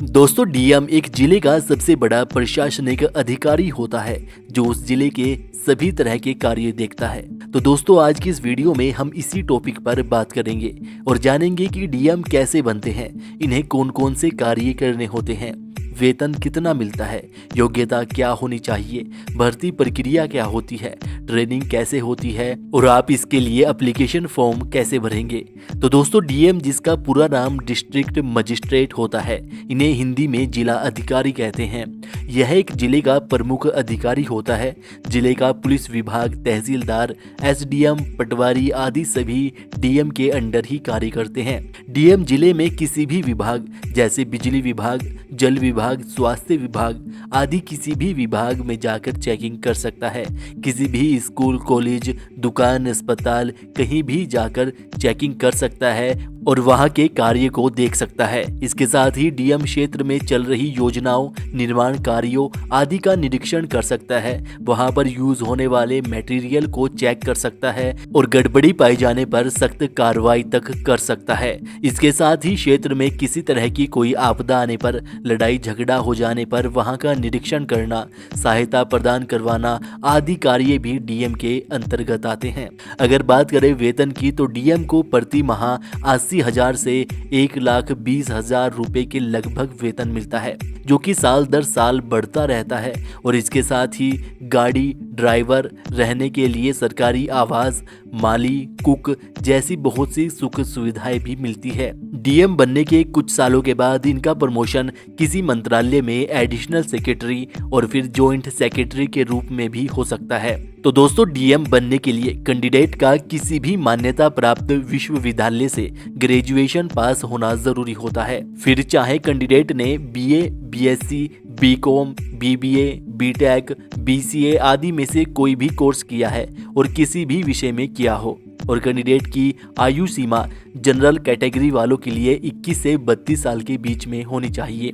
दोस्तों डीएम एक जिले का सबसे बड़ा प्रशासनिक अधिकारी होता है जो उस जिले के सभी तरह के कार्य देखता है। तो दोस्तों आज की इस वीडियो में हम इसी टॉपिक पर बात करेंगे और जानेंगे कि डीएम कैसे बनते हैं, इन्हें कौन कौन से कार्य करने होते हैं, वेतन कितना मिलता है, योग्यता क्या होनी चाहिए, भर्ती प्रक्रिया क्या होती है, ट्रेनिंग कैसे होती है और आप इसके लिए एप्लीकेशन फॉर्म कैसे भरेंगे। तो दोस्तों डीएम जिसका पूरा नाम डिस्ट्रिक्ट मजिस्ट्रेट होता है, इन्हें हिंदी में जिला अधिकारी कहते हैं। यह एक जिले का प्रमुख अधिकारी होता है। जिले का पुलिस विभाग, तहसीलदार, एसडीएम, पटवारी आदि सभी डीएम के अंडर ही कार्य करते हैं। डीएम जिले में किसी भी विभाग जैसे बिजली विभाग, जल विभाग, स्वास्थ्य विभाग आदि किसी भी विभाग में जाकर चेकिंग कर सकता है। किसी भी स्कूल, कॉलेज, दुकान, अस्पताल कहीं भी जाकर चेकिंग कर सकता है और वहां के कार्य को देख सकता है। इसके साथ ही डीएम क्षेत्र में चल रही योजनाओं, निर्माण कार्यों आदि का निरीक्षण कर सकता है। वहां पर यूज होने वाले मटेरियल को चेक कर सकता है और गड़बड़ी पाई जाने पर सख्त कार्रवाई तक कर सकता है। इसके साथ ही क्षेत्र में किसी तरह की कोई आपदा आने पर, लड़ाई झगड़ा हो जाने पर वहां का निरीक्षण करना, सहायता प्रदान करवाना आदि कार्य भी डीएम के अंतर्गत आते हैं। अगर बात करें वेतन की तो डीएम को प्रति माह 80,000 से 1,20,000 रुपए के लगभग वेतन मिलता है, जो कि साल दर साल बढ़ता रहता है। और इसके साथ ही गाड़ी, ड्राइवर, रहने के लिए सरकारी आवास, माली, कुक जैसी बहुत सी सुख सुविधाएं भी मिलती है। डीएम बनने के कुछ सालों के बाद इनका प्रमोशन किसी मंत्रालय में एडिशनल सेक्रेटरी और फिर जॉइंट सेक्रेटरी के रूप में भी हो सकता है। तो दोस्तों डीएम बनने के लिए कैंडिडेट का किसी भी मान्यता प्राप्त विश्वविद्यालय से ग्रेजुएशन पास होना जरूरी होता है। फिर चाहे कैंडिडेट ने BA, BSc, BCom, BBA, BTech, BCA आदि में से कोई भी कोर्स किया है और किसी भी विषय में किया हो। और कैंडिडेट की आयु सीमा जनरल कैटेगरी वालों के लिए 21 से 32 साल के बीच में होनी चाहिए,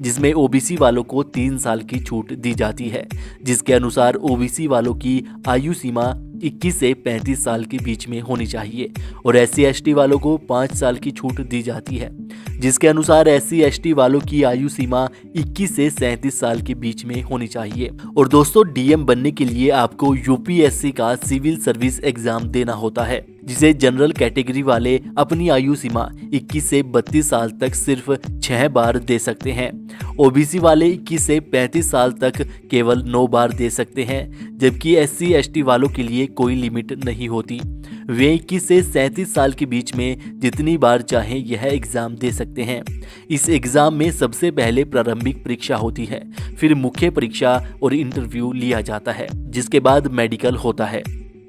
जिसमें ओबीसी वालों को 3 साल की छूट दी जाती है, जिसके अनुसार ओबीसी वालों की आयु सीमा 21 से 35 साल के बीच में होनी चाहिए और एससी एसटी वालों को 5 साल की छूट दी जाती है, जिसके अनुसार एससी एसटी वालों की आयु सीमा 21 से 37 साल के बीच में होनी चाहिए। और दोस्तों डीएम बनने के लिए आपको यूपीएससी का सिविल सर्विस एग्जाम देना होता है, जिसे जनरल कैटेगरी वाले अपनी आयु सीमा 21 से 32 साल तक सिर्फ 6 बार दे सकते हैं। ओबीसी वाले 21 से 35 साल तक केवल 9 बार दे सकते हैं, जबकि एससी एसटी वालों के लिए कोई लिमिट नहीं होती। वे 21 से 37 साल के बीच में जितनी बार चाहें यह एग्जाम दे सकते हैं। इस एग्जाम में सबसे पहले प्रारंभिक परीक्षा होती है, फिर मुख्य परीक्षा और इंटरव्यू लिया जाता है, जिसके बाद मेडिकल होता है।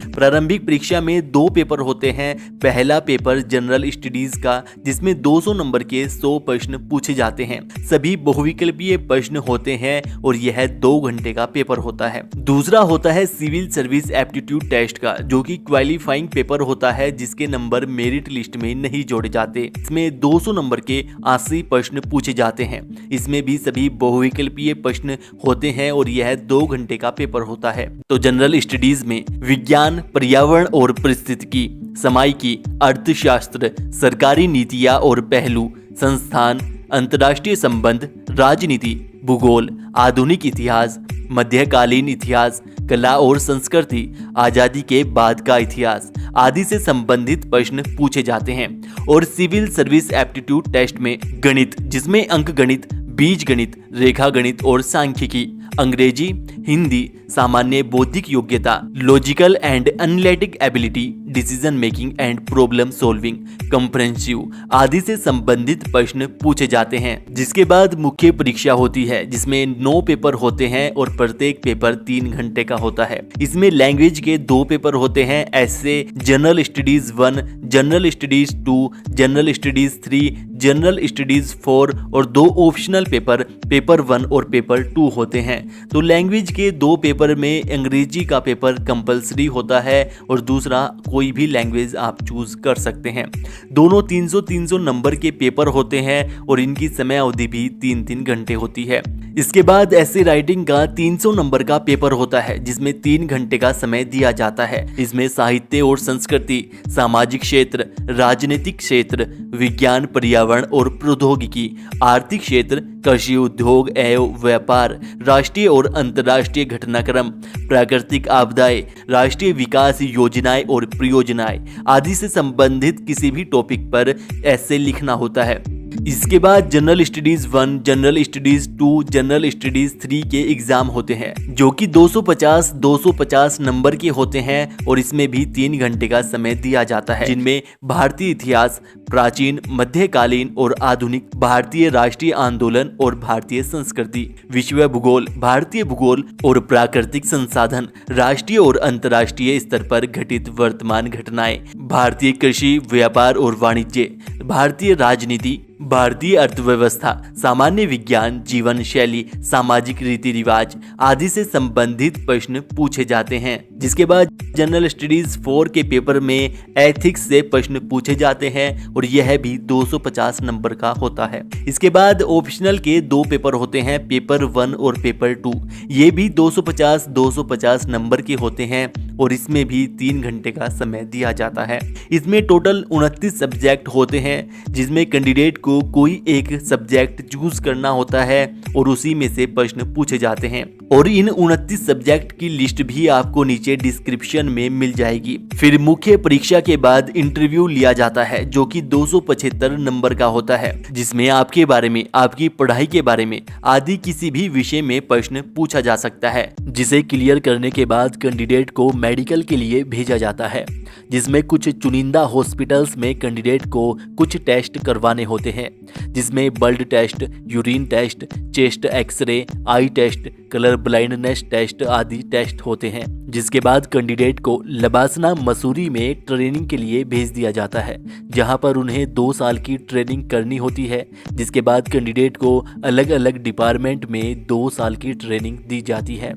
प्रारंभिक परीक्षा में 2 पेपर होते हैं। पहला पेपर जनरल स्टडीज का, जिसमें 200 नंबर के 100 प्रश्न पूछे जाते हैं। सभी बहुविकल्पीय प्रश्न होते हैं और यह 2 घंटे का पेपर होता है। दूसरा होता है सिविल सर्विस एप्टीट्यूड टेस्ट का, जो कि क्वालिफाइंग पेपर होता है, जिसके नंबर मेरिट लिस्ट में नहीं जोड़े जाते। इसमें 200 नंबर के 80 प्रश्न पूछे जाते हैं। इसमें भी सभी बहुविकल्पीय प्रश्न होते हैं और यह 2 घंटे का पेपर होता है। तो जनरल स्टडीज में विज्ञान, पर्यावरण और पारिस्थितिकी, समाजिकी, अर्थशास्त्र, सरकारी नीतियां और पहलू, संस्थान, अंतर्राष्ट्रीय संबंध, राजनीति, भूगोल, आधुनिक इतिहास, मध्यकालीन इतिहास, कला और संस्कृति, आजादी के बाद का इतिहास आदि से संबंधित प्रश्न पूछे जाते हैं। और सिविल सर्विस एप्टीट्यूड टेस्ट में गणित, जिसमें अंक गणित, बीज गणित, रेखा गणित और सांख्यिकी, अंग्रेजी, हिंदी, सामान्य बौद्धिक योग्यता, logical and analytic ability, decision making and problem solving, comprehensive आदि से संबंधित प्रश्न पूछे जाते हैं। जिसके बाद मुख्य परीक्षा होती है, जिसमें 9 पेपर होते हैं और प्रत्येक पेपर 3 घंटे का होता है। इसमें लैंग्वेज के 2 पेपर होते हैं, ऐसे general studies 1, general studies 2, general studies 3, general studies 4 और 2 ऑप्शनल पेपर 1 और पेपर 2 होते हैं। तो लैंग्वेज के 2 पेपर में अंग्रेजी का पेपर कंपलसरी होता है और दूसरा कोई भी लैंग्वेज आप चूज कर सकते हैं। दोनों 300 नंबर के पेपर होते हैं और इनकी समय अवधि भी 3-3 घंटे होती है। इसके बाद ऐसे राइटिंग का 300 नंबर का पेपर होता है जिसमें 3 घंटे का समय दिया जाता है। इसमें साहित्य और संस्कृति, सामाजिक क्षेत्र, राजनीतिक क्षेत्र, विज्ञान, पर्यावरण और प्रौद्योगिकी, आर्थिक क्षेत्र, कृषि, उद्योग एवं व्यापार, राष्ट्रीय और अंतर्राष्ट्रीय घटनाक्रम, प्राकृतिक आपदाएं, राष्ट्रीय विकास योजनाएं और परियोजनाएं आदि से संबंधित किसी भी टॉपिक पर ऐसे लिखना होता है। इसके बाद general studies 1, general studies 2, general studies 3 के एग्जाम होते हैं जो कि 250 नंबर के होते हैं और इसमें भी 3 घंटे का समय दिया जाता है, जिनमें भारतीय इतिहास, प्राचीन, मध्यकालीन और आधुनिक, भारतीय राष्ट्रीय आंदोलन और भारतीय संस्कृति, विश्व भूगोल, भारतीय भूगोल और प्राकृतिक संसाधन, राष्ट्रीय और अंतर्राष्ट्रीय स्तर पर घटित वर्तमान घटनाएं, भारतीय कृषि, व्यापार और वाणिज्य, भारतीय राजनीति, भारतीय अर्थव्यवस्था, सामान्य विज्ञान, जीवन शैली, सामाजिक रीति रिवाज आदि से संबंधित प्रश्न पूछे जाते हैं। जिसके बाद जनरल स्टडीज 4 के पेपर में एथिक्स से प्रश्न पूछे जाते हैं और यह भी 250 नंबर का होता है। इसके बाद ऑप्शनल के 2 पेपर होते हैं, पेपर 1 और पेपर 2। ये भी 250 नंबर के होते हैं और इसमें भी 3 घंटे का समय दिया जाता है। इसमें टोटल 29 सब्जेक्ट होते हैं जिसमें कैंडिडेट को कोई एक सब्जेक्ट चूज करना होता है और उसी में से प्रश्न पूछे जाते हैं और इन 29 सब्जेक्ट की लिस्ट भी आपको नीचे डिस्क्रिप्शन में मिल जाएगी। फिर मुख्य परीक्षा के बाद इंटरव्यू लिया जाता है जो कि 275 नंबर का होता है, जिसमें आपके बारे में, आपकी पढ़ाई के बारे में आदि किसी भी विषय में प्रश्न पूछा जा सकता है, जिसे क्लियर करने के बाद कैंडिडेट को मेडिकल के लिए भेजा जाता है, जिसमें कुछ चुनिंदा हॉस्पिटल्स में कैंडिडेट को कुछ टेस्ट करवाने होते हैं, जिसमें blood test, urine test, chest X-ray, eye test, colour blindness test आदि टेस्ट होते हैं। जिसके बाद कैंडिडेट को लबासना मसूरी में ट्रेनिंग के लिए भेज दिया जाता है, जहां पर उन्हें 2 साल की ट्रेनिंग करनी होती है। जिसके बाद कैंडिडेट को अलग अलग डिपार्टमेंट में 2 साल की ट्रेनिंग दी जाती है।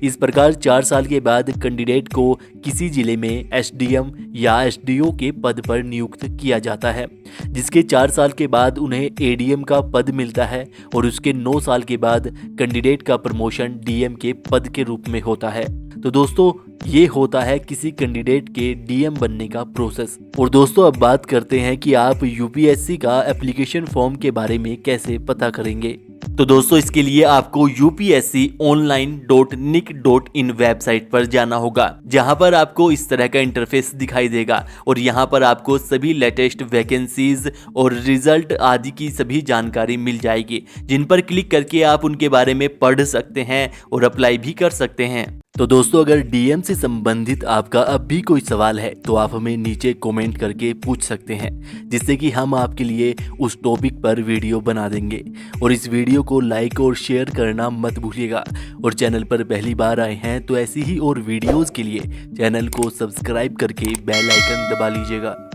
इस प्रकार 4 साल के बाद कैंडिडेट को किसी जिले में एसडीएम या एसडीओ के पद पर नियुक्त किया जाता है, जिसके 4 साल के बाद उन्हें एडीएम का पद मिलता है और उसके 9 साल के बाद कैंडिडेट का प्रमोशन डीएम के पद के रूप में होता है। तो दोस्तों ये होता है किसी कैंडिडेट के डीएम बनने का प्रोसेस। और दोस्तों अब बात करते हैं कि आप यूपीएससी का एप्लीकेशन फॉर्म के बारे में कैसे पता करेंगे। तो दोस्तों इसके लिए आपको upsconline.nic.in वेबसाइट पर जाना होगा, जहां पर आपको इस तरह का इंटरफेस दिखाई देगा और यहां पर आपको सभी लेटेस्ट वैकेंसीज और रिजल्ट आदि की सभी जानकारी मिल जाएगी, जिन पर क्लिक करके आप उनके बारे में पढ़ सकते हैं और अप्लाई भी कर सकते हैं। तो दोस्तों अगर डीएम से संबंधित आपका अब भी कोई सवाल है तो आप हमें नीचे कमेंट करके पूछ सकते हैं, जिससे कि हम आपके लिए उस टॉपिक पर वीडियो बना देंगे। और इस वीडियो को लाइक और शेयर करना मत भूलिएगा और चैनल पर पहली बार आए हैं तो ऐसी ही और वीडियोस के लिए चैनल को सब्सक्राइब करके बेल आइकन दबा लीजिएगा।